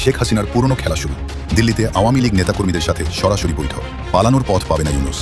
শেখ হাসিনার পুরনো খেলা শুরু। দিল্লিতে আওয়ামী লীগ নেতাকর্মীদের সাথে সরাসরি বৈঠক। পালানোর পথ পাবে না ইউনূস।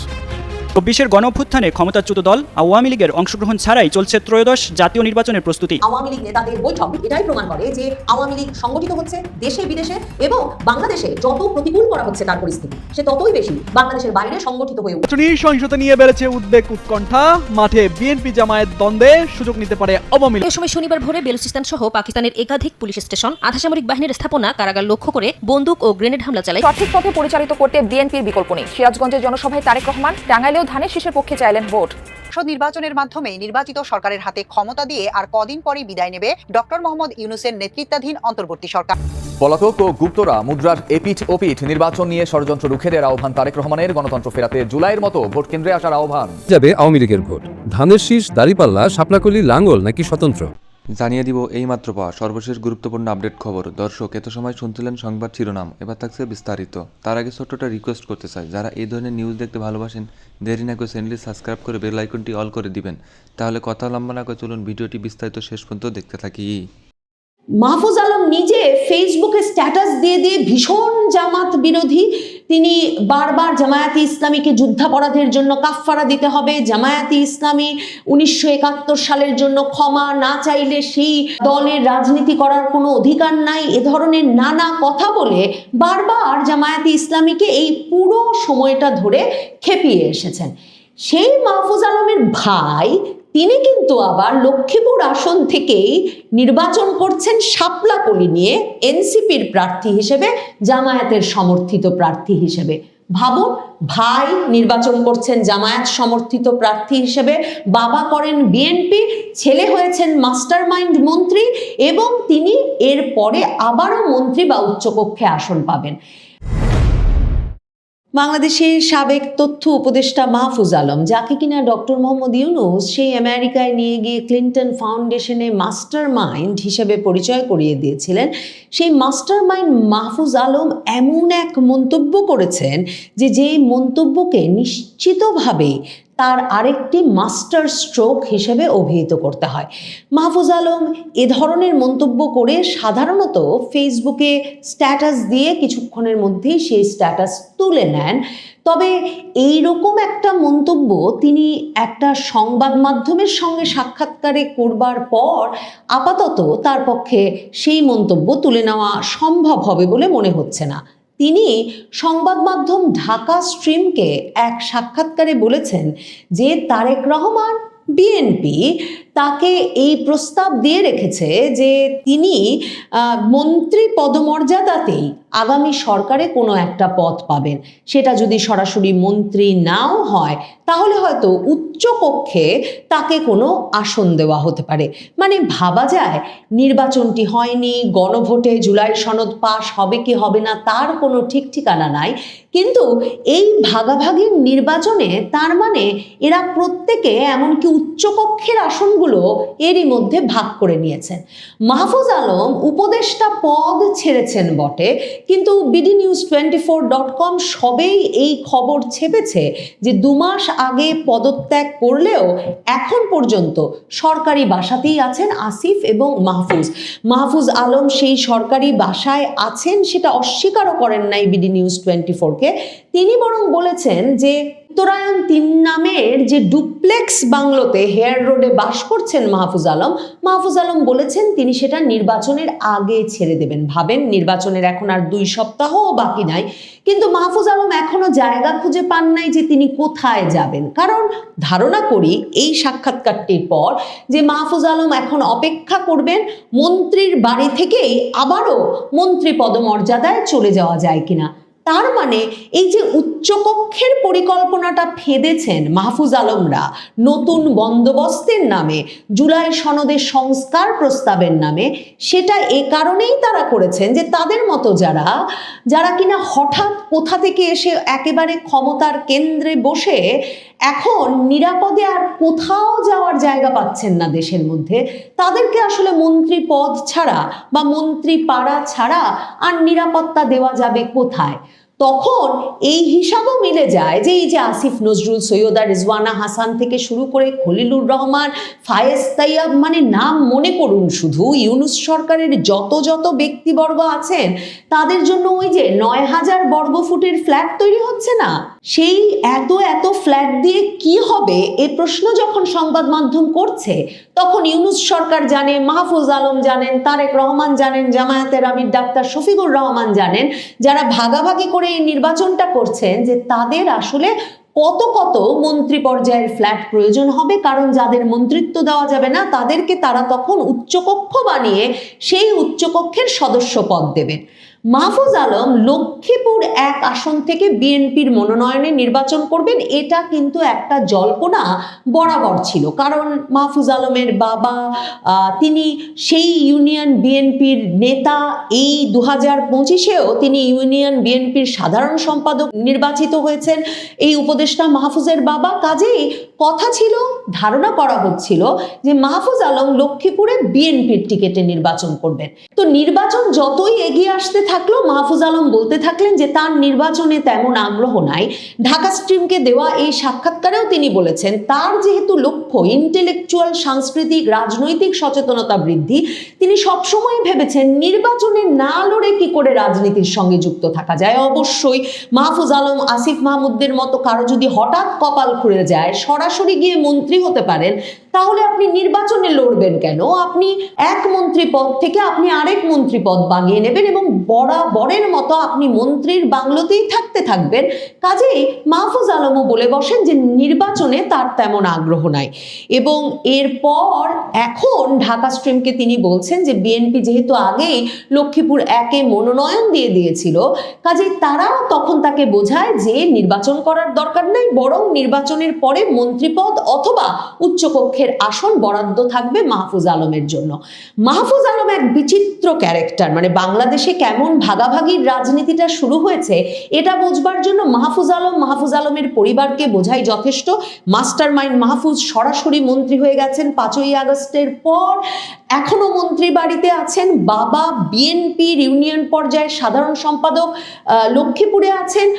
২৪-এর গণঅভ্যুত্থানে ক্ষমতাচ্যুত দল আওয়ামী লীগের অংশগ্রহণ ছাড়াই চলছে ত্রয়োদশ জাতীয় নির্বাচনের প্রস্তুতি। আওয়ামী লীগ নেতাদের বৈঠক এটাই প্রমাণ করে যে আওয়ামী লীগ সংগঠিত হচ্ছে দেশে বিদেশে, এবং বাংলাদেশে যত প্রতিকূল করা হচ্ছে তার পরিস্থিতি, সে ততই বেশি বাংলাদেশের বাইরে সংগঠিত হয়ে উঠছে। সহিংসতা নিয়ে বেড়েছে উদ্বেগ উৎকণ্ঠা। মাঠে বিএনপি জামায়াত দ্বন্দ্বে সুযোগ নিতে পারে আওয়ামী লীগ। এ সময় শনিবার ভোরে বেলুচিস্তান সহ পাকিস্তানের একাধিক পুলিশ স্টেশন, আধাসামরিক বাহিনীর স্থাপনা, কারাগার লক্ষ্য করে বন্দুক ও গ্রেনেড হামলা চালায়। সঠিক পথে পরিচালিত করতে বিএনপির বিকল্প নেই। সিরাজগঞ্জের জনসভায় তারেক রহমান টাঙ্গাইলেও ধানের শীষের পক্ষে চাইলেন ভোট। সংসদ নির্বাচনের মাধ্যমে নির্বাচিত সরকারের হাতে ক্ষমতা দিয়ে আর কদিন পরেই বিদায় নেবে ডক্টর মোহাম্মদ ইউনূসের নেতৃত্বাধীন অন্তর্বর্তী সরকার। পলাতক ও গুপ্তরা মুদ্রার এপিঠ ওপিঠ নির্বাচন নিয়ে ষড়যন্ত্র রুখে দেওয়ার আহ্বান তারেক রহমানের। গণতন্ত্র ফেরাতে জুলাইয়ের মতো ভোট কেন্দ্রে আসার আহ্বান। যাবে আওয়ামী লীগের ভোট। ধানের শীষ, দাড়িপাল্লা, শাপলাকলি, লাঙ্গল নাকি স্বতন্ত্র? জানিয়ে দিব এই মাত্র পাওয়া সর্বশেষ গুরুত্বপূর্ণ আপডেট খবর। দর্শক, এত সময় শুনছিলেন সংবাদ শিরোনাম, এবার থাকছে বিস্তারিত। তার আগে ছোট্টটা রিকোয়েস্ট করতে চাই, যারা এই ধরনের নিউজ দেখতে ভালোবাসেন দেরি না করে চ্যানেলটি সাবস্ক্রাইব করে বেল আইকনটি অল করে দিবেন। তাহলে কথা লম্বা না করে চলুন ভিডিওটি বিস্তারিত শেষ পর্যন্ত দেখতে থাকি। মাহফুজ আলম নিজে ফেসবুকে স্ট্যাটাস দিয়ে ভীষণ জামাত বিরোধী। তিনি বারবার জামায়াতে ইসলামীকে যুদ্ধাপরাধের জন্য কাফফারা দিতে হবে, জামায়াতে ইসলামী 1971 সালের জন্য ক্ষমা না চাইলে সেই দলের রাজনীতি করার কোনো অধিকার নাই, এ ধরনের নানা কথা বলে বারবার জামায়াতে ইসলামীকে এই পুরো সময়টা ধরে খেপিয়ে এসেছেন। সেই মাহফুজ আলমের ভাই তিনি কিন্তু আবার লক্ষ্মীপুর আসন থেকেই নির্বাচন করছেন শাপলাকলি নিয়ে, এনসিপির প্রার্থী হিসেবে, জামায়াতের সমর্থিত প্রার্থী হিসেবে। ভাবুন, ভাই নির্বাচন করছেন জামায়াত সমর্থিত প্রার্থী হিসেবে, বাবা করেন বিএনপি, ছেলে হয়েছেন মাস্টারমাইন্ড মন্ত্রী, এবং তিনি এরপরে আবারও মন্ত্রী বা উচ্চকক্ষে আসন পাবেন। বাংলাদেশের সাবেক তথ্য উপদেষ্টা মাহফুজ আলম, যাকে কিনা ডক্টর মোহাম্মদ ইউনূস সেই আমেরিকায় নিয়ে গিয়ে ক্লিন্টন ফাউন্ডেশনে মাস্টার মাইন্ড হিসেবে পরিচয় করিয়ে দিয়েছিলেন, সেই মাস্টার মাইন্ড মাহফুজ আলম এমন এক মন্তব্য করেছেন যে মন্তব্যকে নিশ্চিতভাবেই তার আরেকটি মাস্টার স্ট্রোক হিসেবে অভিহিত করতে হয়। মাহফুজ আলম এ ধরনের মন্তব্য করে সাধারণত ফেসবুকে স্ট্যাটাস দিয়ে কিছুক্ষণের মধ্যেই সেই স্ট্যাটাস তুলে নেন। তবে এই রকম একটা মন্তব্য তিনি একটা সংবাদ মাধ্যমের সঙ্গে সাক্ষাৎকারে করবার পর আপাতত তার পক্ষে সেই মন্তব্য তুলে নেওয়া সম্ভব হবে বলে মনে হচ্ছে না। তিনি সংবাদ মাধ্যম ঢাকা স্ট্রিমকে এক সাক্ষাৎকারে বলেছেন যে তারেক রহমান বিএনপি তাকে এই প্রস্তাব দিয়ে রেখেছে যে তিনি মন্ত্রী পদমর্যাদাতেই আগামী সরকারে কোনো একটা পদ পাবেন। সেটা যদি সরাসরি মন্ত্রী নাও হয় তাহলে হয়তো উচ্চ কক্ষে তাকে কোনো আসন দেওয়া হতে পারে। মানে ভাবা যায় নির্বাচনটি হয়নি, গণভোটে জুলাই সনদ পাশ হবে কি হবে না তার কোনো ঠিক ঠিকানা নাই, কিন্তু এই ভাগাভাগির নির্বাচনে তার মানে এরা প্রত্যেকে এমনকি উচ্চকক্ষের আসনগুলো এরই মধ্যে ভাগ করে নিয়েছেন। মাহফুজ আলম উপদেষ্টা পদ ছেড়েছেন বটে, কিন্তু bdnews24.com সবেই এই খবর ছেপেছে যে 2 মাস আগে পদত্যাগ করলেও এখন পর্যন্ত সরকারি বাসাতেই আছেন আসিফ এবং মাহফুজ আলম সেই সরকারি বাসায় আছেন সেটা অস্বীকারও করেন নাই bdnews24কে। তিনি বরং বলেছেন যে উত্তরায়ণ 3 নামের যে ডুপ্লেক্স বাংলোতে হেয়ার রোডে বাস করছেন মাহফুজ আলম বলেছেন তিনি সেটা নির্বাচনের আগে ছেড়ে দেবেন। ভাবেন, নির্বাচনের এখন আর 2 সপ্তাহও বাকি নাই, কিন্তু মাহফুজ আলম এখনো জায়গা খুঁজে পান নাই যে তিনি কোথায় যাবেন। কারণ ধারণা করি এই সাক্ষাৎকারটির পর যে মাহফুজ আলম এখন অপেক্ষা করবেন মন্ত্রীর বাড়ি থেকেই আবারও মন্ত্রী পদমর্যাদায় চলে যাওয়া যায় কিনা। তার মানে এই যে উচ্চকক্ষের পরিকল্পনাটা ফেঁদেছেন মাহফুজ আলমরা নতুন বন্দোবস্তের নামে, জুলাই সনদের সংস্কার প্রস্তাবের নামে, সেটা এ কারণেই তারা করেছেন যে তাদের মতো যারা কিনা হঠাৎ কোথা থেকে এসে একেবারে ক্ষমতার কেন্দ্রে বসে এখন নিরাপদে আর কোথাও যাওয়ার জায়গা পাচ্ছেন না দেশের মধ্যে, তাদেরকে আসলে মন্ত্রী পদ ছাড়া বা মন্ত্রী পাড়া ছাড়া আর নিরাপত্তা দেওয়া যাবে কোথায়। তখন এই হিসাবও মিলে যায় যে এই যে আসিফ নজরুল, সৈয়দা রিজওয়ানা হাসান থেকে শুরু করে খলিলুর রহমান, ফায়েজ তাইয়াব, মানে নাম মনে করুন শুধু, ইউনূস সরকারের যত ব্যক্তিবর্গ আছেন তাদের জন্য ওই যে ৯,০০০ বর্গফুটের ফ্ল্যাট তৈরি হচ্ছে না, সেই এত ফ্ল্যাট দিয়ে কি হবে এ প্রশ্ন যখন সংবাদ মাধ্যম করছে, তখন ইউনূস সরকার জানে, মাহফুজ আলম জানেন, তারেক রহমান জানেন, জামায়াতের আমির ডাক্তার শফিকুর রহমান জানেন, যারা ভাগাভাগি করে এই নির্বাচনটা করছেন, যে তাদের আসলে কত মন্ত্রী পর্যায়ের ফ্ল্যাট প্রয়োজন হবে, কারণ যাদের মন্ত্রিত্ব দেওয়া যাবে না তাদেরকে তারা তখন উচ্চকক্ষ বানিয়ে সেই উচ্চকক্ষের সদস্য পদ দেবেন। মাহফুজ আলম লক্ষ্মীপুর ১ আসন থেকে বিএনপির মনোনয়নে নির্বাচন করবেন, এটা কিন্তু একটা জল্পনা বরাবর ছিল, কারণ মাহফুজ আলমের বাবা তিনি সেই ইউনিয়ন বিএনপির নেতা, এই ২০২৫-এও তিনি ইউনিয়ন বিএনপির সাধারণ সম্পাদক নির্বাচিত হয়েছেন এই উপদেষ্টা মাহফুজের বাবা। কাজেই কথা ছিল, ধারণা করা হচ্ছিল যে মাহফুজ আলম লক্ষ্মীপুরে বিএনপির টিকেটে নির্বাচন করবেন। তো নির্বাচন যতই এগিয়ে আসতে থাকলো, মাহফুজ আলম বলতে থাকলেন যে তার নির্বাচনে তেমন আগ্রহ নাই। ঢাকা স্ট্রিমকে দেওয়া এই সাক্ষাৎকারেও তিনি বলেছেন তার যেহেতু লক্ষ্য ইন্টেলেকচুয়াল, সাংস্কৃতিক, রাজনৈতিক সচেতনতা বৃদ্ধি, তিনি সবসময় ভেবেছেন নির্বাচনে না লড়ে কি করে রাজনীতির সঙ্গে যুক্ত থাকা যায়। অবশ্যই মাহফুজ আলম, আসিফ মাহমুদের মতো কারো যদি হঠাৎ কপাল খুলে যায়, সরাসরি গিয়ে মন্ত্রী হতে পারেন, তাহলে আপনি নির্বাচনে লড়বেন কেন? আপনি এক মন্ত্রী পদ থেকে আপনি আরেক মন্ত্রী পদ বাগিয়ে নেবেন এবং বরাবরের মতো আপনি মন্ত্রীর বাংলোতেই থাকবেন। কাজেই মাহফুজ আলমও বলে বসেন যে নির্বাচনে তার তেমন আগ্রহ নাই। এবং এরপর এখন ঢাকা স্ট্রিমকে তিনি বলছেন যে বিএনপি যেহেতু আগেই লক্ষ্মীপুর ১-এ মনোনয়ন দিয়ে দিয়েছিল, কাজেই তারাও তখন তাকে বোঝায় যে নির্বাচন করার দরকার নাই, বরং নির্বাচনের পরে মন্ত্রীপদ অথবা উচ্চকক্ষে আসন বরাদ্দ থাকবে মাহফুজ আলমের জন্য। মাহফুজ আলম এক বিচিত্র ক্যারেক্টার, মানে বাংলাদেশে কেমন ভাগাভাগির রাজনীতিটা শুরু হয়েছে এটা বোঝবার জন্য মাহফুজ আলমের পরিবারকে বোঝাই যথেষ্ট। মাস্টার মাইন্ড মাহফুজ সরাসরি মন্ত্রী হয়ে গেছেন ৫ই আগস্টের পর, এখনো মন্ত্রী বাড়িতে আছেন। বাবা বিএনপির ইউনিয়ন পর্যায়ের সাধারণ সম্পাদক লক্ষ্মীপুরে আছেন।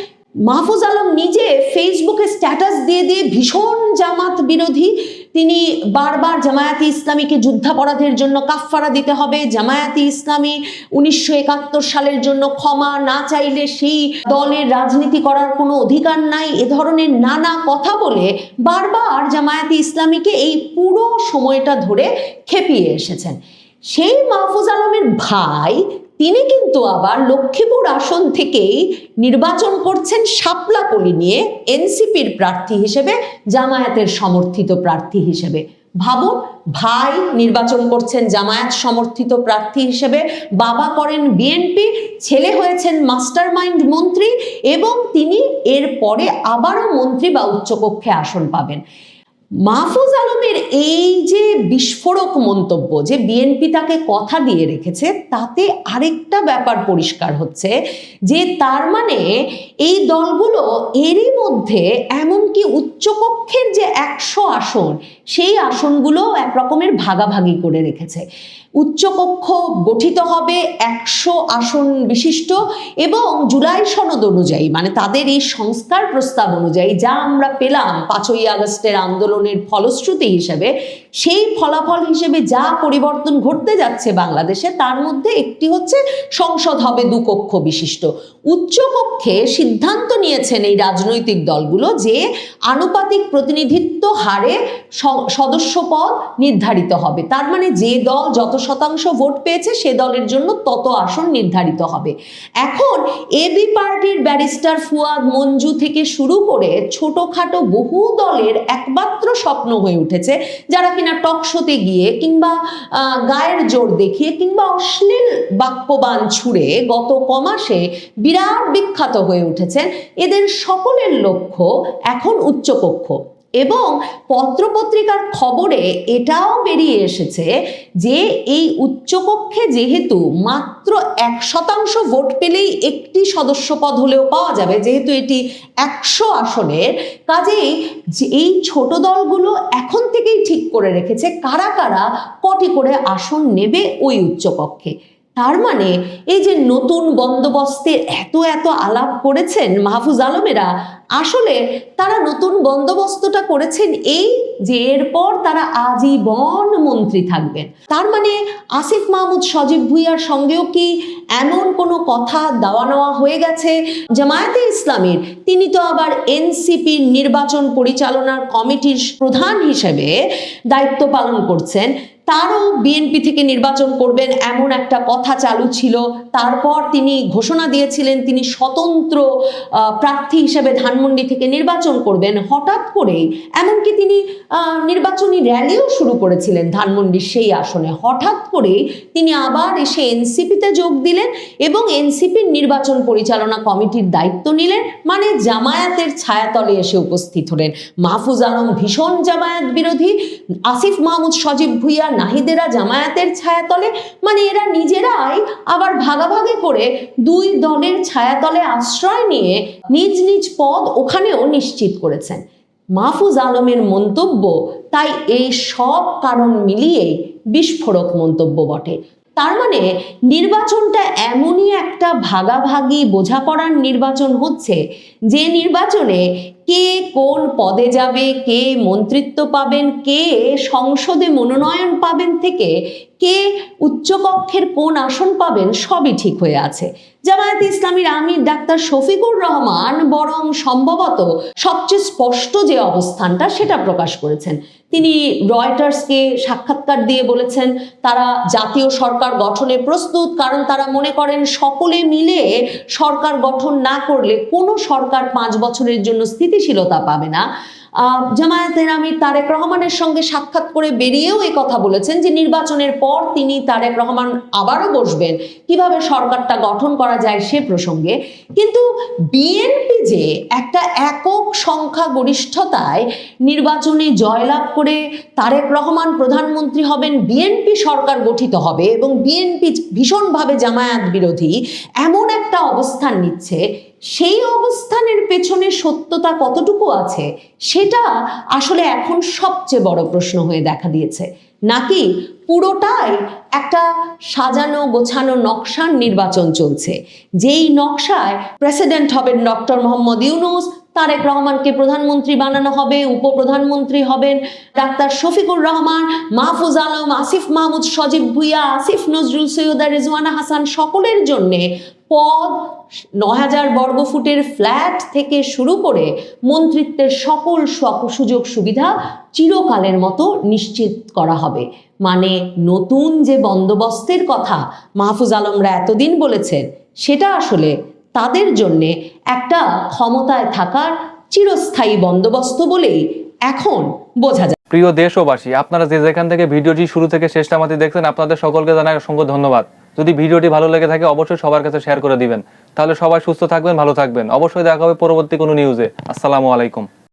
মাহফুজ আলম নিজে ফেসবুকে স্ট্যাটাস দিয়ে ভীষণ জামাত বিরোধী। তিনি বারবার জামায়াতে ইসলামীকে যুদ্ধাপরাধের জন্য কাফফারা দিতে হবে, জামায়াতে ইসলামী ১৯৭১ সালের জন্য ক্ষমা না চাইলে সেই দলের রাজনীতি করার কোনো অধিকার নাই, এ ধরনের নানা কথা বলে বারবার জামায়াতে ইসলামীকে এই পুরো সময়টা ধরে খেপিয়ে এসেছেন। সেই মাহফুজ আলমের ভাই তিনি কিন্তু আবার লক্ষ্মীপুর আসন থেকেই নির্বাচন করছেন শাপলাকলি নিয়ে, এনসিপির প্রার্থী হিসেবে, জামায়াতের সমর্থিত প্রার্থী হিসেবে। ভাবুন, ভাই নির্বাচন করছেন জামায়াত সমর্থিত প্রার্থী হিসেবে, বাবা করেন বিএনপি, ছেলে হয়েছেন মাস্টার মাইন্ড মন্ত্রী, এবং তিনি এরপরে আবারও মন্ত্রী বা উচ্চকক্ষে আসন পাবেন। মাহফুজ আলমের এই যে বিস্ফোরক মন্তব্য যে বিএনপি তাকে কথা দিয়ে রেখেছে, তাতে আরেকটা ব্যাপার পরিষ্কার হচ্ছে যে তার মানে এই দলগুলো এরই মধ্যে এমনকি উচ্চকক্ষের যে ১০০ আসন, সেই আসনগুলো এক রকমের ভাগাভাগি করে রেখেছে। উচ্চকক্ষ গঠিত হবে ১০০ আসন বিশিষ্ট, এবং জুলাই সনদ অনুযায়ী, মানে তাদের এই সংস্কার প্রস্তাব অনুযায়ী যা আমরা পেলাম ৫ই আগস্টের আন্দোলনের ফলশ্রুতি হিসেবে, সেই ফলাফল হিসেবে যা পরিবর্তন ঘটতে যাচ্ছে বাংলাদেশে, তার মধ্যে একটি হচ্ছে সংসদ হবে ২ কক্ষ বিশিষ্ট। উচ্চকক্ষে সিদ্ধান্ত নিয়েছেন এই রাজনৈতিক দলগুলো যে আনুপাতিক প্রতিনিধিত্ব হারে সদস্য পদ নির্ধারিত হবে। তার মানে যে দল যত শতাংশ ভোট পেয়েছে সে দলের জন্য তত আসন নির্ধারিত হবে। এখন এবি পার্টির ব্যারিস্টার ফুয়াদ মঞ্জু থেকে শুরু করে ছোটখাটো বহু দলের একমাত্র স্বপ্ন হয়ে উঠেছে, যারা কিনা টক শোতে গিয়ে কিংবা গায়ের জোর দেখিয়ে কিংবা অশ্লীল বাক্যবাণ ছুড়ে গত কমাসে বিরাট বিখ্যাত হয়ে উঠেছেন, এদের সকলের লক্ষ্য এখন উচ্চকক্ষ। এবং পত্রপত্রিকার খবরে এটাও বেরিয়ে এসেছে যে এই উচ্চকক্ষে যেহেতু মাত্র ১% ভোট পেলেই একটি সদস্যপদ হলেও পাওয়া যাবে, যেহেতু এটি ১০০ আসনের, কাজেই এই ছোট দলগুলো এখন থেকেই ঠিক করে রেখেছে কারা কারা কটি করে আসন নেবে ওই উচ্চকক্ষে। তার মানে এই যে নতুন বন্দোবস্তের এত আলাপ করেছেন মাহফুজ আলমেরা, আসলে তারা নতুন বন্দোবস্তটা করেছেন এই যে এরপর তারা আজীবন মন্ত্রী থাকবেন। তার মানে আসিফ মাহমুদ সজীব ভুঁইয়ার সঙ্গেও কি এমন কোনো কথা দেওয়া নেওয়া হয়ে গেছে? জামায়াতে ইসলামীর তিনি তো আবার এনসিপির নির্বাচন পরিচালনার কমিটির প্রধান হিসেবে দায়িত্ব পালন করছেন, তারও বিএনপি থেকে নির্বাচন করবেন এমন একটা কথা চালু ছিল। তারপর তিনি ঘোষণা দিয়েছিলেন তিনি স্বতন্ত্র প্রার্থী হিসেবে ধানমন্ডি থেকে নির্বাচন করবেন। হঠাৎ করেই এমনকি তিনি নির্বাচনী র্যালিও শুরু করেছিলেন ধানমন্ডির সেই আসনে। হঠাৎ করেই তিনি আবার এসে এনসিপিতে যোগ দিলেন এবং এনসিপির নির্বাচন পরিচালনা কমিটির দায়িত্ব নিলেন, মানে জামায়াতের ছায়াতলে এসে উপস্থিত হলেন। মাহফুজ আলম ভীষণ জামায়াত বিরোধী, আসিফ মাহমুদ সজীব ভুঁইয়া নাহিদেরা জামায়াতের ছায়াতলে, মানে এরা নিজেরাই আবার ভাগাভাগি করে দুই দলের ছায়াতলে আশ্রয় নিয়ে নিজ নিজ পদ ওখানেও নিশ্চিত করেছেন। মাহফুজ আলমের মন্তব্য তাই এই সব কারণ মিলিয়ে বিস্ফোরক মন্তব্য বটে। তার মানে নির্বাচনটা এমনই একটা ভাগাভাগি বোঝাপড়ার নির্বাচন হচ্ছে যে নির্বাচনে কে কোন পদে যাবে, কে মন্ত্রিত্ব পাবেন, কে সংসদে মনোনয়ন পাবেন থেকে কে উচ্চকক্ষের কোন আসন পাবেন সবই ঠিক হয়ে আছে। জামায়াতে ইসলামীর আমির ডাক্তার শফিকুর রহমান বরং সম্ভবত সবচেয়ে স্পষ্ট যে অবস্থানটা সেটা প্রকাশ করেছেন। তিনি রয়টার্সকে সাক্ষাৎকার দিয়ে বলেছেন তারা জাতীয় সরকার গঠনে প্রস্তুত, কারণ তারা মনে করেন সকলে মিলে সরকার গঠন না করলে কোনো সরকার 5 বছরের জন্য স্থিতিশীলতা পাবে না। জামায়াতের আমির তারেক রহমানের সঙ্গে সাক্ষাৎ করে বেরিয়েও এই কথা বলেছেন যে নির্বাচনের পর তিনি তারেক রহমান আবারও বসবেন কিভাবে সরকারটা গঠন করা যায় সে প্রসঙ্গে। কিন্তু বিএনপি যে একটা একক সংখ্যা গরিষ্ঠতায় নির্বাচনে জয়লাভ করে তারেক রহমান প্রধানমন্ত্রী হবেন, বিএনপি সরকার গঠিত হবে এবং বিএনপি ভীষণভাবে জামায়াত বিরোধী এমন একটা অবস্থান নিচ্ছে, সেই অবস্থানের পেছনে সত্যতা কতটুকু আছে সেটা আসলে এখন সবচেয়ে বড় প্রশ্ন হয়ে দেখা দিয়েছে। নাকি পুরোটাই একটা সাজানো গোছানো নকশার নির্বাচন চলছে, যেই নকশায় প্রেসিডেন্ট হবেন ডক্টর মোহাম্মদ ইউনূস, তারেক রহমানকে প্রধানমন্ত্রী বানানো হবে, উপপ্রধানমন্ত্রী হবেন ডাক্তার শফিকুর রহমান, মাহফুজ আলম, আসিফ মাহমুদ সজীব ভুঁইয়া, আসিফ নজরুল, সৈয়দা রেজওয়ানা হাসান সকলের জন্যে পদ, 9000 বর্গফুটের ফ্ল্যাট থেকে শুরু করে মন্ত্রিত্বের সকল সুযোগ সুবিধা চিরকালের মতো নিশ্চিত করা হবে। মানে নতুন যে বন্দোবস্তের কথা মাহফুজ আলমরা এতদিন বলেছেন সেটা আসলে তাদের জন্যে একটা ক্ষমতায় থাকার চিরস্থায়ী বন্দোবস্ত বলেই এখন বোঝা যায়। প্রিয় দেশবাসী, আপনারা যে যেখান থেকে ভিডিওটি শুরু থেকে শেষটা মাত্র দেখছেন, আপনাদের সকলকে জানাই অসংখ্য ধন্যবাদ। যদি ভিডিওটি ভালো লেগে থাকে অবশ্যই সবার কাছে শেয়ার করে দিবেন, তাহলে সবাই সুস্থ থাকবেন, ভালো থাকবেন। অবশ্যই দেখা হবে পরবর্তী কোনো নিউজে। আসসালামু আলাইকুম।